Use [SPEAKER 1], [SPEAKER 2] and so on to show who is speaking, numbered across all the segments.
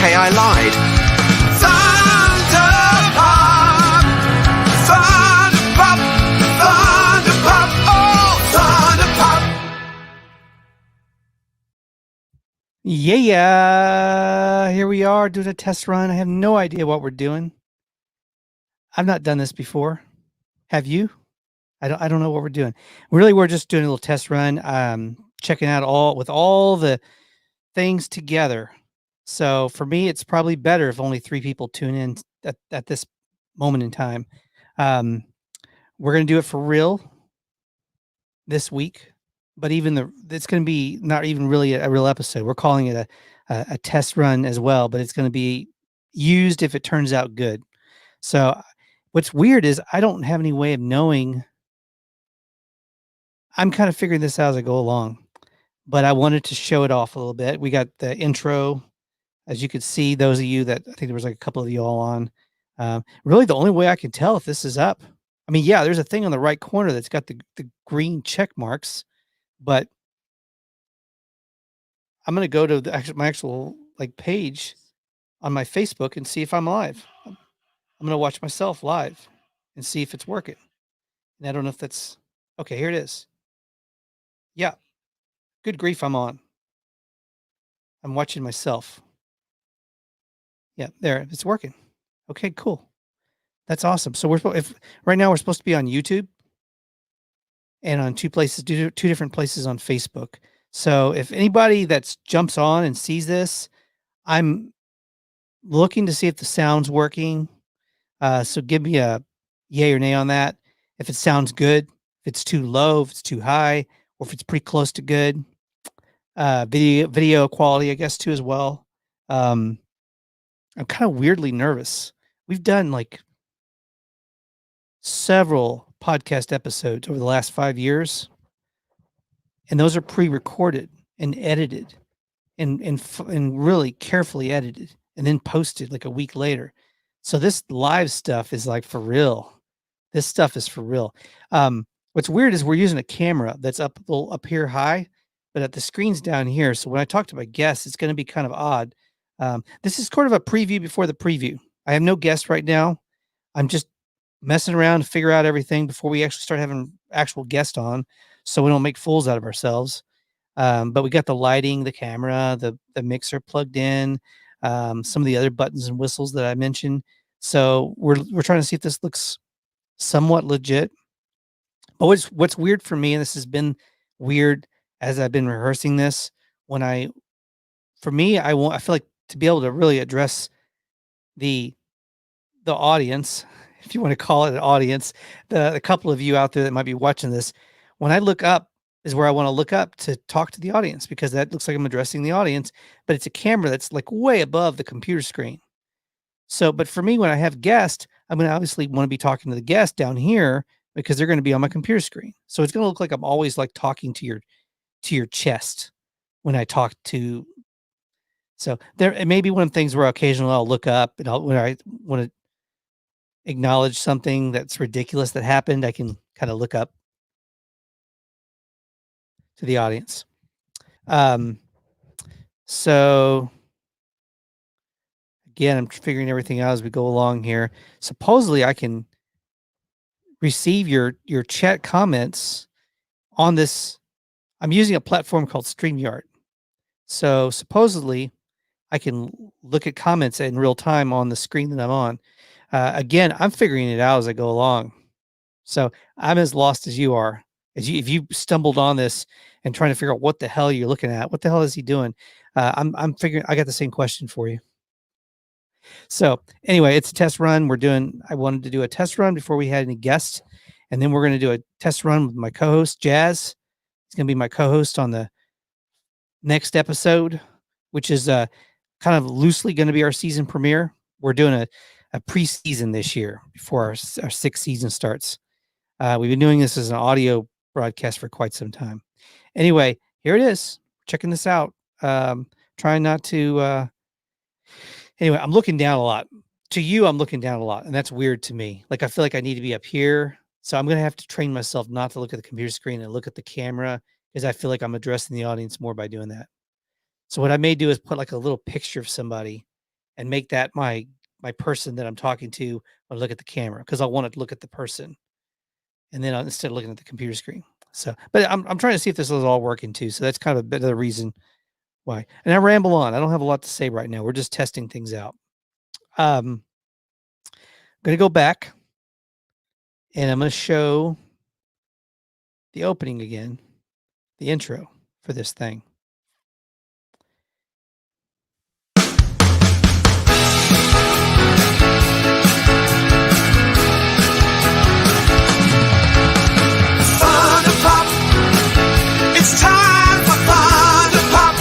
[SPEAKER 1] okay, I lied.
[SPEAKER 2] Yeah, here we are doing a test run. I have no idea what we're doing. I've not done this before. Have you? I don't know what we're doing. Really, we're just doing a little test run, checking out all the things together. So for me, it's probably better if only 3 people tune in at this moment in time. We're gonna do it for real this week, but it's gonna be not even really a real episode. We're calling it a test run as well, but it's gonna be used if it turns out good. So what's weird is I don't have any way of knowing. I'm kind of figuring this out as I go along, but I wanted to show it off a little bit. We got the intro, as you could see, those of you that I think there was like a couple of you all on. Really, the only way I can tell if this is up. I mean, yeah, there's a thing on the right corner that's got the green check marks, but I'm gonna go to my actual like page on my Facebook and see if I'm live. I'm gonna watch myself live and see if it's working. And I don't know if that's okay. Here it is. Yeah, good grief, I'm on. I'm watching myself. Yeah, there, it's working. Okay, cool. That's awesome. So if right now we're supposed to be on YouTube and on 2 different places on Facebook. So if anybody that's jumps on and sees this, I'm looking to see if the sound's working. So give me a yay or nay on that. If it sounds good, if it's too low, if it's too high, or if it's pretty close to good. Video quality, I guess, too, as well. I'm kind of weirdly nervous. We've done like several podcast episodes over the last 5 years, and those are pre-recorded and edited and really carefully edited and then posted like a week later. So this live stuff is like for real. This stuff is for real. What's weird is we're using a camera that's up here high, but at the screen's down here. So when I talk to my guests, it's going to be kind of odd. This is sort of a preview before the preview. I have no guest right now. I'm just messing around to figure out everything before we actually start having actual guests on, so we don't make fools out of ourselves. But we got the lighting, the camera, the mixer plugged in, some of the other buttons and whistles that I mentioned. So we're trying to see if this looks somewhat legit. But what's weird for me, and this has been weird as I've been rehearsing this, for me, I feel like to be able to really address the audience, if you want to call it an audience, the couple of you out there that might be watching this, when I look up is where I want to look up to talk to the audience, because that looks like I'm addressing the audience, but it's a camera that's like way above the computer screen. So, but for me, when I have guests, I'm going to obviously want to be talking to the guest down here because they're going to be on my computer screen. So it's going to look like I'm always like talking to your chest when I talk to. So there, it may be one of the things where occasionally I'll look up and when I want to acknowledge something that's ridiculous that happened, I can kind of look up to the audience. So again, I'm figuring everything out as we go along here. Supposedly I can receive your chat comments on this. I'm using a platform called StreamYard. So supposedly I can look at comments in real time on the screen that I'm on. Again, I'm figuring it out as I go along. So I'm as lost as you are. If you stumbled on this and trying to figure out what the hell you're looking at, what the hell is he doing? I'm figuring. I got the same question for you. So anyway, it's a test run. I wanted to do a test run before we had any guests, and then we're going to do a test run with my co-host Jazz. He's going to be my co-host on the next episode, which is kind of loosely going to be our season premiere. We're doing a preseason this year before our 6th season starts. We've been doing this as an audio broadcast for quite some time. Anyway, here it is. Checking this out. Trying not to. Anyway, I'm looking down a lot. To you, I'm looking down a lot, and that's weird to me. Like I feel like I need to be up here, so I'm going to have to train myself not to look at the computer screen and look at the camera, because I feel like I'm addressing the audience more by doing that. So what I may do is put like a little picture of somebody and make that my person that I'm talking to when I look at the camera, because I want to look at the person, and then instead of looking at the computer screen. So, but I'm trying to see if this is all working too. So that's kind of a bit of the reason why. And I ramble on. I don't have a lot to say right now. We're just testing things out. I'm gonna go back, and I'm gonna show the opening again, the intro for this thing.
[SPEAKER 1] It's time for Thunder Pop.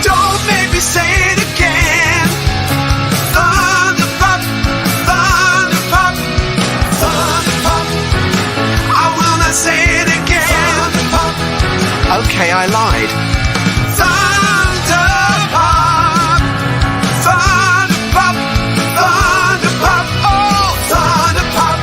[SPEAKER 1] Don't make me say it again. Thunder Pop, Thunder Pop, Thunder Pop. I will not say it again. Thunder Pop. Okay, I lied. Thunder Pop, Thunder Pop, Thunder Pop, oh, Thunder Pop.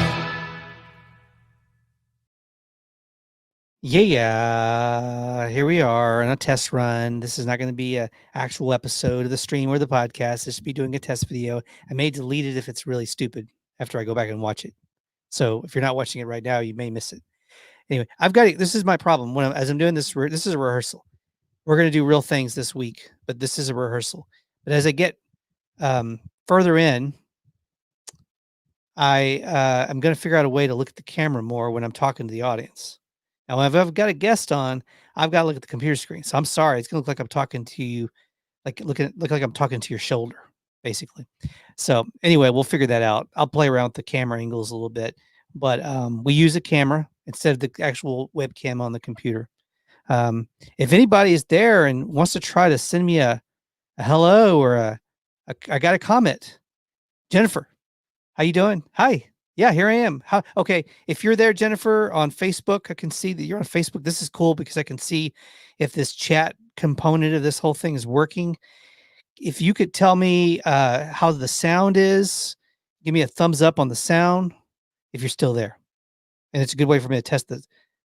[SPEAKER 2] Yeah, here we are on a test run. This is not going to be an actual episode of the stream or the podcast. This will be doing a test video. I may delete it if it's really stupid after I go back and watch it. So if you're not watching it right now, you may miss it. Anyway, I've got it. This is my problem. As I'm doing this, this is a rehearsal. We're going to do real things this week, but this is a rehearsal. But as I get further in, I'm going to figure out a way to look at the camera more when I'm talking to the audience. Now, if I've got a guest on, I've got to look at the computer screen. So I'm sorry, it's gonna look like I'm talking to you, look like I'm talking to your shoulder, basically. So anyway, we'll figure that out. I'll play around with the camera angles a little bit, but we use a camera instead of the actual webcam on the computer. If anybody is there and wants to try to send me a hello or I got a comment, Jennifer, how you doing? Hi. Yeah, here I am. Okay, if you're there, Jennifer, on Facebook, I can see that you're on Facebook. This is cool because I can see if this chat component of this whole thing is working. If you could tell me how the sound is, give me a thumbs up on the sound if you're still there. And it's a good way for me to test the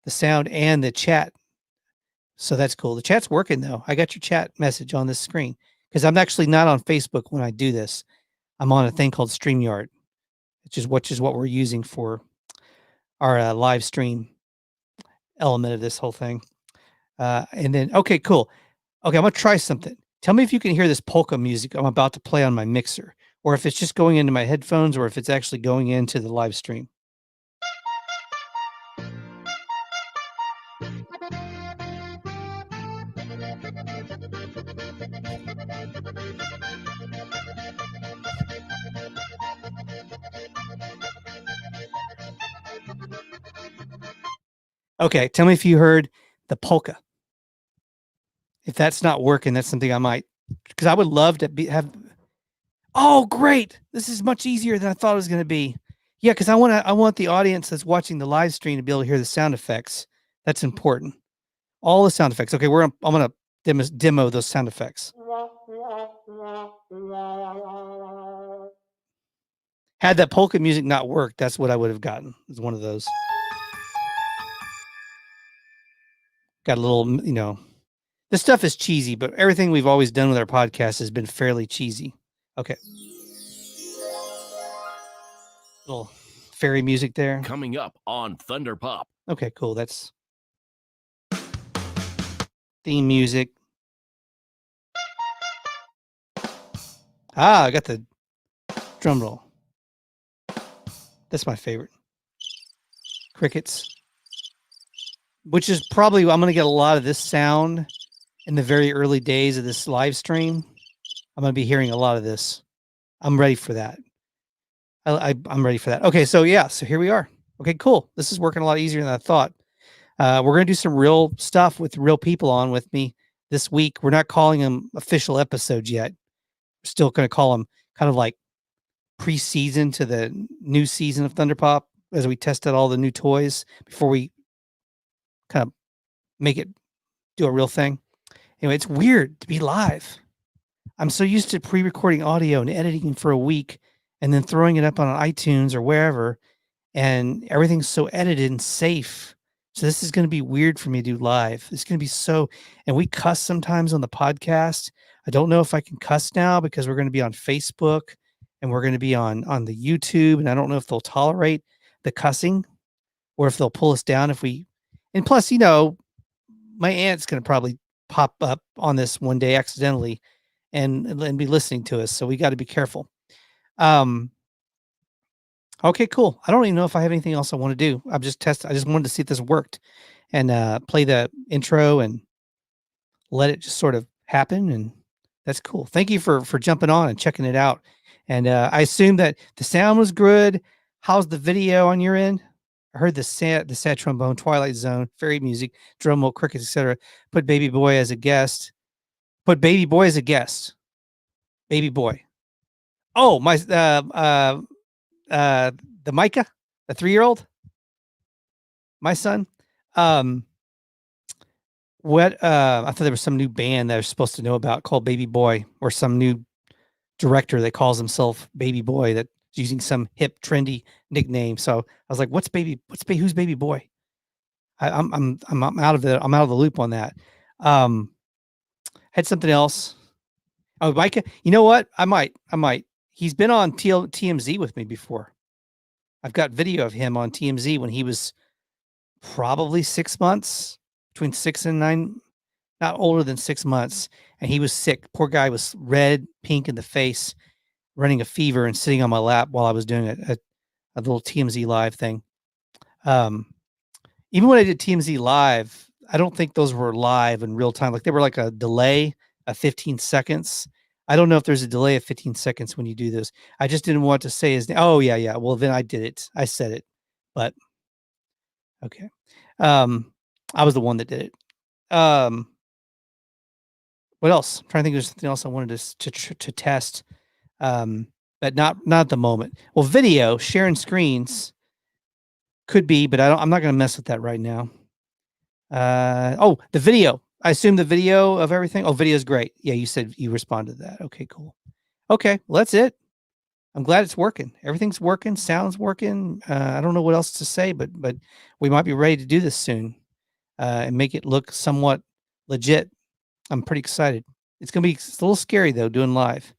[SPEAKER 2] sound and the chat. So that's cool. The chat's working, though. I got your chat message on this screen because I'm actually not on Facebook when I do this. I'm on a thing called StreamYard, which is what we're using for our live stream element of this whole thing. And then, okay, cool. Okay, I'm going to try something. Tell me if you can hear this polka music I'm about to play on my mixer, or if it's just going into my headphones, or if it's actually going into the live stream. Okay, tell me if you heard the polka. If that's not working, that's something I might, because I would love to have. Oh, great! This is much easier than I thought it was going to be. Yeah, because I want the audience that's watching the live stream to be able to hear the sound effects. That's important. All the sound effects. Okay, I'm going to demo those sound effects. Had that polka music not worked, that's what I would have gotten. It's one of those. Got a little, this stuff is cheesy, but everything we've always done with our podcast has been fairly cheesy. Okay. Little fairy music there.
[SPEAKER 3] Coming up on Thunder Pop.
[SPEAKER 2] Okay, cool. That's theme music. I got the drum roll. That's my favorite. Crickets. Which is probably, I'm going to get a lot of this sound in the very early days of this live stream. I'm going to be hearing a lot of this. I'm ready for that. I'm ready for that. Okay, so yeah, so here we are. Okay, cool. This is working a lot easier than I thought. We're going to do some real stuff with real people on with me this week. We're not calling them official episodes yet. We're still going to call them kind of like pre-season to the new season of Thunder Pop as we test out all the new toys before we kind of make it do a real thing. Anyway, it's weird to be live. I'm so used to pre-recording audio and editing for a week and then throwing it up on iTunes or wherever, and everything's so edited and safe So this is going to be weird for me to do live. It's going to be so, and we cuss sometimes on the podcast. I don't know if I can cuss now because we're going to be on Facebook and we're going to be on the YouTube, and I don't know if they'll tolerate the cussing or if they'll pull us down if we. And plus, my aunt's going to probably pop up on this one day accidentally and be listening to us. So we got to be careful. Okay, cool. I don't even know if I have anything else I want to do. I just wanted to see if this worked and play the intro and let it just sort of happen. And that's cool. Thank you for jumping on and checking it out. And I assume that the sound was good. How's the video on your end? I heard the sad trombone, Twilight Zone, fairy music, drum roll, crickets, etc. Put Baby Boy as a guest. Baby Boy. Oh, my the Micah, the 3-year-old, my son. What I thought there was some new band that I was supposed to know about called Baby Boy, or some new director that calls himself Baby Boy that's using some hip trendy nickname. So I was like, who's Baby Boy? I'm out of the loop on that. Had something else. Oh, Micah, you know what? I might. He's been on TMZ with me before. I've got video of him on TMZ when he was probably 6 months, between 6 and 9, not older than 6 months. And he was sick. Poor guy was red, pink in the face, running a fever and sitting on my lap while I was doing a little TMZ live thing. Even when I did TMZ live, I don't think those were live in real time. Like they were like a delay of 15 seconds. I don't know if there's a delay of 15 seconds when you do this. I just didn't want to say his name. Oh, yeah. Well, then I did it. I said it. But okay. I was the one that did it. What else? I'm trying to think there's something else I wanted to test. But not at the moment. Well, video, sharing screens could be, but I'm not going to mess with that right now. The video. I assume the video of everything. Oh, video is great. Yeah, you said you responded to that. Okay, cool. Okay, well, that's it. I'm glad it's working. Everything's working. Sound's working. I don't know what else to say, but we might be ready to do this soon and make it look somewhat legit. I'm pretty excited. It's a little scary though, doing live,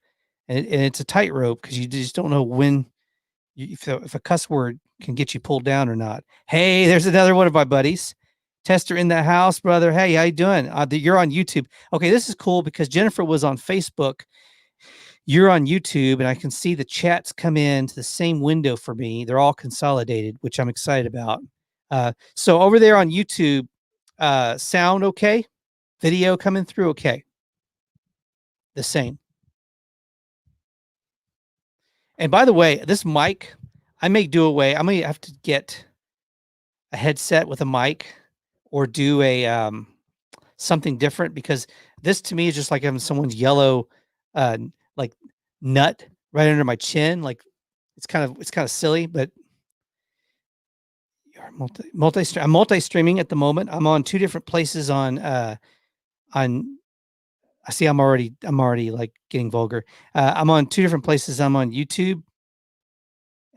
[SPEAKER 2] and it's a tightrope because you just don't know when if a cuss word can get you pulled down or not. Hey, there's another one of my buddies. Tester in the house, brother. Hey, how you doing? You're on YouTube. Okay, this is cool because Jennifer was on Facebook. You're on YouTube, and I can see the chats come in to the same window for me. They're all consolidated, which I'm excited about. So over there on YouTube, sound okay? Video coming through okay? The same. And by the way, this mic, I may do away. I may have to get a headset with a mic or do a something different, because this to me is just like having someone's yellow like nut right under my chin. Like it's kind of silly, but you're I'm multi-streaming at the moment. I'm on 2 different places on I see I'm already like getting vulgar. I'm on 2 different places. I'm on YouTube.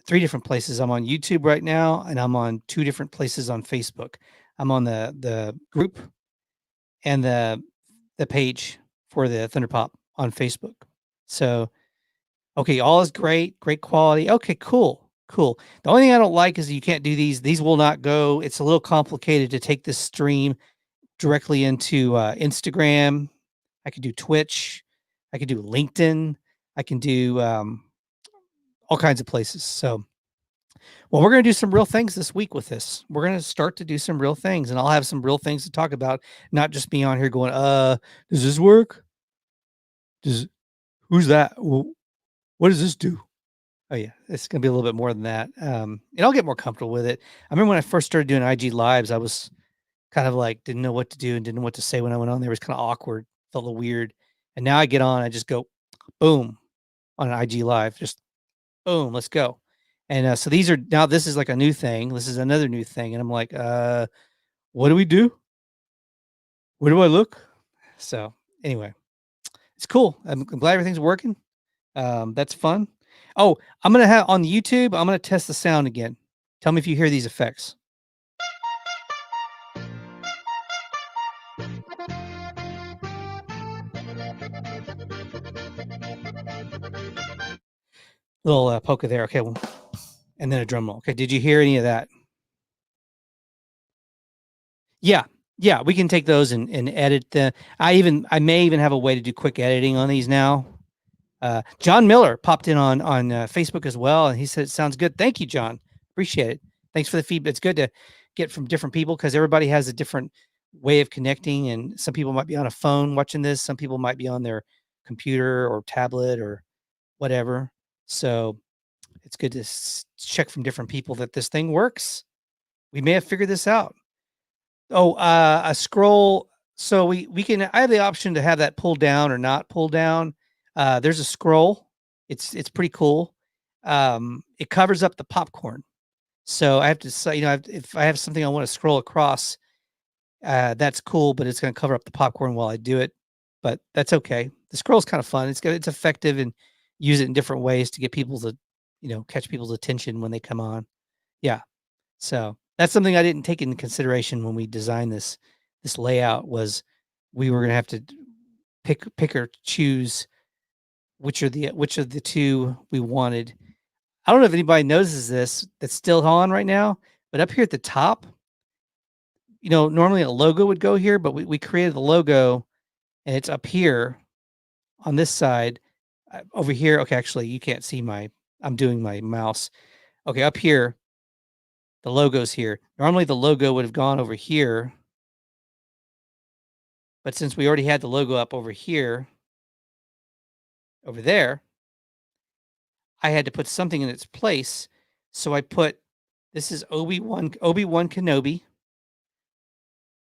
[SPEAKER 2] 3 different places. I'm on YouTube right now, and I'm on 2 different places on Facebook. I'm on the group and the page for the Thunder Pop on Facebook. So, okay, all is great quality. Okay, cool. The only thing I don't like is you can't do these. These will not go. It's a little complicated to take this stream directly into Instagram. I could do Twitch. I could do LinkedIn. I can do all kinds of places. So, well, we're going to do some real things this week with this. We're going to start to do some real things, and I'll have some real things to talk about, not just be on here going, does this work? Who's that? What does this do? Oh yeah, it's going to be a little bit more than that. And I'll get more comfortable with it. I remember when I first started doing IG lives, I was kind of like, didn't know what to do and didn't know what to say when I went on there. It was kind of awkward, felt a little weird. And now I get on, I just go boom on an IG live, just boom, let's go. And so this is like a new thing. This is another new thing. And I'm like, what do we do? Where do I look? So anyway, it's cool. I'm glad everything's working. That's fun. Oh, I'm going to have on YouTube, I'm going to test the sound again. Tell me if you hear these effects. little polka there. Okay, well, and then a drum roll. Okay, did you hear any of that? Yeah, we can take those and edit the. I may even have a way to do quick editing on these now. John Miller popped in on Facebook as well, and he said it sounds good. Thank you, John. Appreciate it. Thanks for the feedback. It's good to get from different people because everybody has a different way of connecting, and some people might be on a phone watching this. Some people might be on their computer or tablet or whatever. So it's good to check from different people that this thing works. We may have figured this out. Oh, a scroll. So we can. I have the option to have that pulled down or not pulled down. There's a scroll. It's pretty cool. It covers up the popcorn. So I have to say, if I have something I want to scroll across, that's cool, but it's going to cover up the popcorn while I do it. But that's okay. The scroll is kind of fun. It's effective, and use it in different ways to get people to, catch people's attention when they come on. Yeah. So that's something I didn't take into consideration when we designed this layout. Was we were going to have to pick or choose which of the two we wanted. I don't know if anybody notices this that's still on right now, but up here at the top, normally a logo would go here, but we created the logo and it's up here on this side over here. Okay. Actually, you can't see I'm doing my mouse. Okay. Up here, the logo's here. Normally the logo would have gone over here, but since we already had the logo up over here, over there, I had to put something in its place. So I put, this is Obi-Wan Kenobi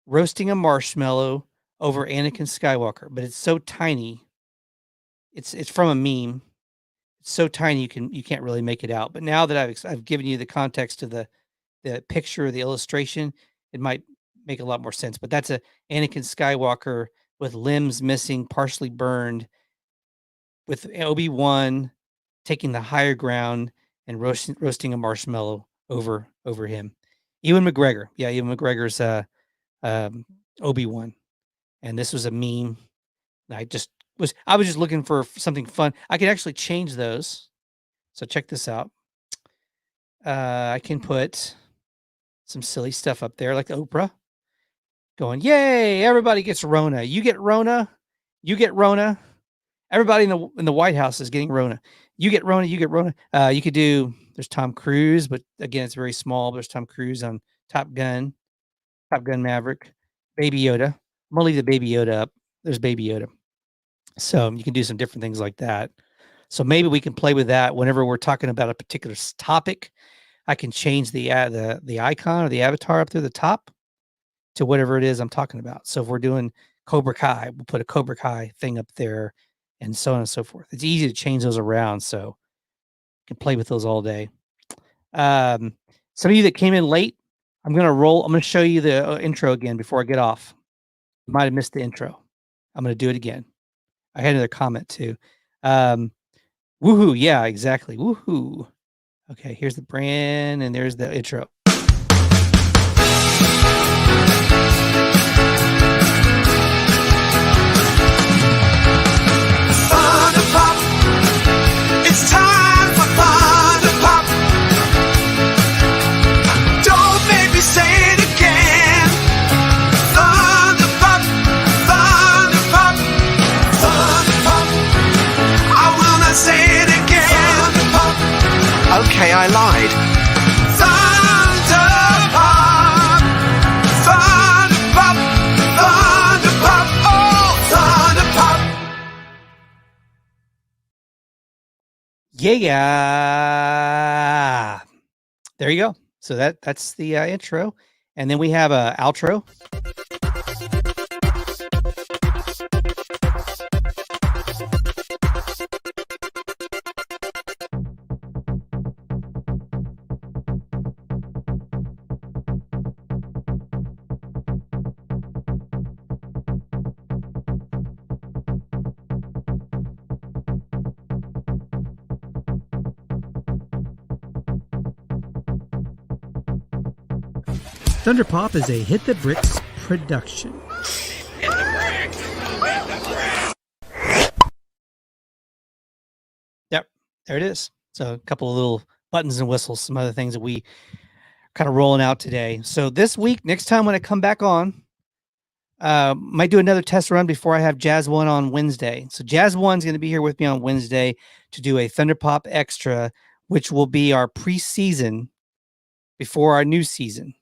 [SPEAKER 2] roasting a marshmallow over Anakin Skywalker, but it's so tiny. It's from a meme. It's so tiny you can't really make it out. But now that I've given you the context of the picture, the illustration, it might make a lot more sense. But that's a Anakin Skywalker with limbs missing, partially burned, with Obi-Wan taking the higher ground and roasting a marshmallow over him. Ewan McGregor. Yeah, Ewan McGregor's Obi-Wan. And this was a meme. I was just looking for something fun. I could actually change those. So check this out. I can put some silly stuff up there like Oprah going, yay, everybody gets Rona. You get Rona. You get Rona. Everybody in the White House is getting Rona. You get Rona. You get Rona. You could do, there's Tom Cruise, but again, it's very small. There's Tom Cruise on Top Gun Maverick, Baby Yoda. I'm going to leave the Baby Yoda up. There's Baby Yoda. So you can do some different things like that. So maybe we can play with that whenever we're talking about a particular topic. I can change the icon or the avatar up there at the top to whatever it is I'm talking about. So if we're doing Cobra Kai, we'll put a Cobra Kai thing up there, and so on and so forth. It's easy to change those around, so you can play with those all day. Some of you that came in late, I'm going to show you the intro again before I get off. You might have missed the intro. I'm going to do it again. I had another comment too. Woohoo. Yeah, exactly. Woohoo. Okay, here's the brand and there's the intro.
[SPEAKER 1] Thunder Pop. It's time for Thunder Pop. Don't make me say it again. Thunder Pop. Thunder Pop. Thunder Pop. I will not say it again. Thunder Pop. Okay, I lied. Thunder Pop. Thunder Pop. Thunder Pop. Oh, Thunder Pop.
[SPEAKER 2] Yeah. There you go. So that's the intro. And then we have a outro. Thunder Pop is a Hit the Bricks production. Yep, there it is. So a couple of little buttons and whistles, some other things that we kind of rolling out today. So this week, next time when I come back on, might do another test run before I have Jazz One on Wednesday. So Jazz One's going to be here with me on Wednesday to do a Thunder Pop Extra, which will be our preseason before our new season.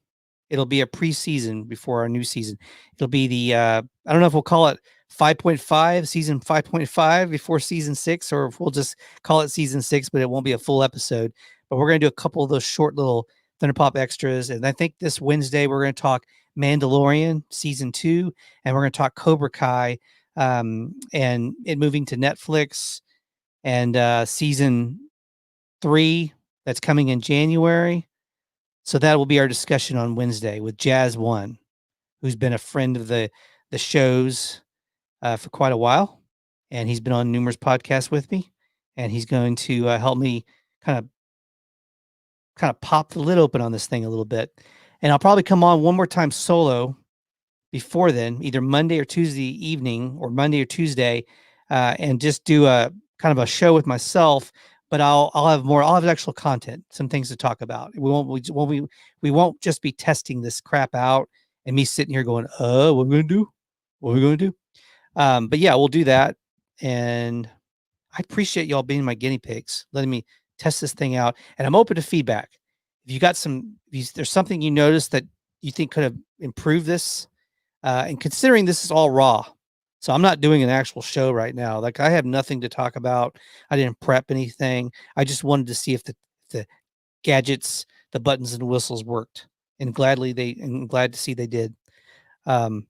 [SPEAKER 2] It'll be a preseason before our new season. It'll be the I don't know if we'll call it 5.5, season 5.5 before season 6, or if we'll just call it season 6, but it won't be a full episode. But we're going to do a couple of those short little Thunder Pop extras. And I think this Wednesday we're going to talk Mandalorian season 2, and we're going to talk Cobra Kai and it moving to Netflix, and season 3 that's coming in January. So that will be our discussion on Wednesday with Jazz One, who's been a friend of the shows for quite a while, and he's been on numerous podcasts with me, and he's going to help me kind of pop the lid open on this thing a little bit. And I'll probably come on one more time solo before then, either Monday or Tuesday evening, or Monday or Tuesday, and just do a kind of a show with myself. But I'll have actual content, some things to talk about. We won't just be testing this crap out and me sitting here going, what are we gonna do? What are we gonna do? But yeah, we'll do that. And I appreciate y'all being my guinea pigs, letting me test this thing out. And I'm open to feedback. If you got there's something you noticed that you think could have improved this, and considering this is all raw. So I'm not doing an actual show right now. Like, I have nothing to talk about. I didn't prep anything. I just wanted to see if the gadgets, the buttons and whistles worked. And glad to see they did. I'm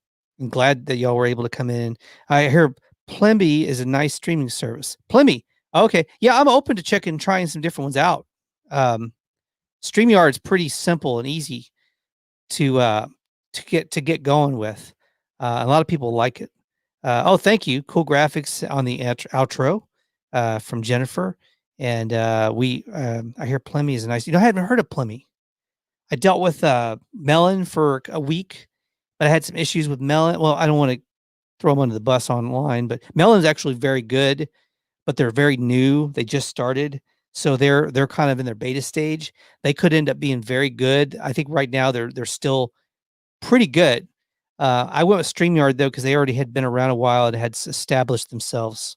[SPEAKER 2] glad that y'all were able to come in. I hear Plemby is a nice streaming service. Plemby. Okay. Yeah, I'm open to trying some different ones out. StreamYard's pretty simple and easy to get going with. A lot of people like it. Thank you. Cool graphics on the outro from Jennifer. And I hear Plemmy is nice. I haven't heard of Plemmy. I dealt with Melon for a week, but I had some issues with Melon. Well, I don't want to throw them under the bus online, but Melon's actually very good, but they're very new. They just started. So they're kind of in their beta stage. They could end up being very good. I think right now they're still pretty good. I went with StreamYard though, because they already had been around a while and had established themselves,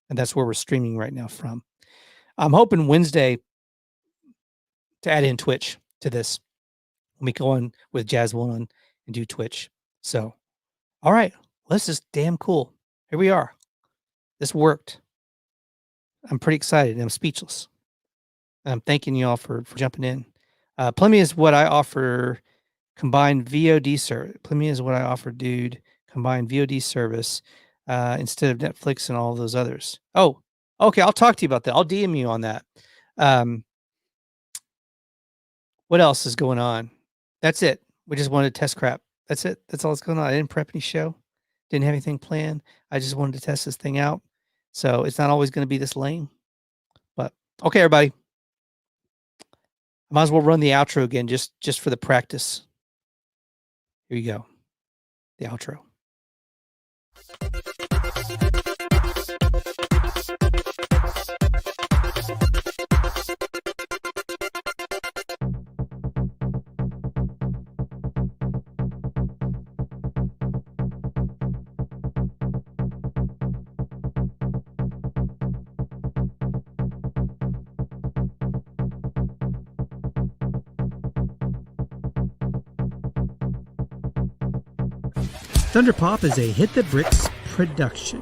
[SPEAKER 2] and that's where we're streaming right now from. I'm hoping Wednesday to add in Twitch to this. Let me go on with Jazz One and do Twitch. So, all right, well, this is damn cool. Here we are. This worked. I'm pretty excited. I'm speechless. I'm thanking you all for jumping in. Plemmy is what I offer. Combined VOD service. Plemmy is what I offer, dude. Combined VOD service instead of Netflix and all those others. Oh, okay. I'll talk to you about that. I'll DM you on that. What else is going on? That's it. We just wanted to test crap. That's it. That's all that's going on. I didn't prep any show. Didn't have anything planned. I just wanted to test this thing out. So it's not always going to be this lame. But okay, everybody. I might as well run the outro again just for the practice. Here you go. The outro. Thunder Pop is a Hit the Bricks production.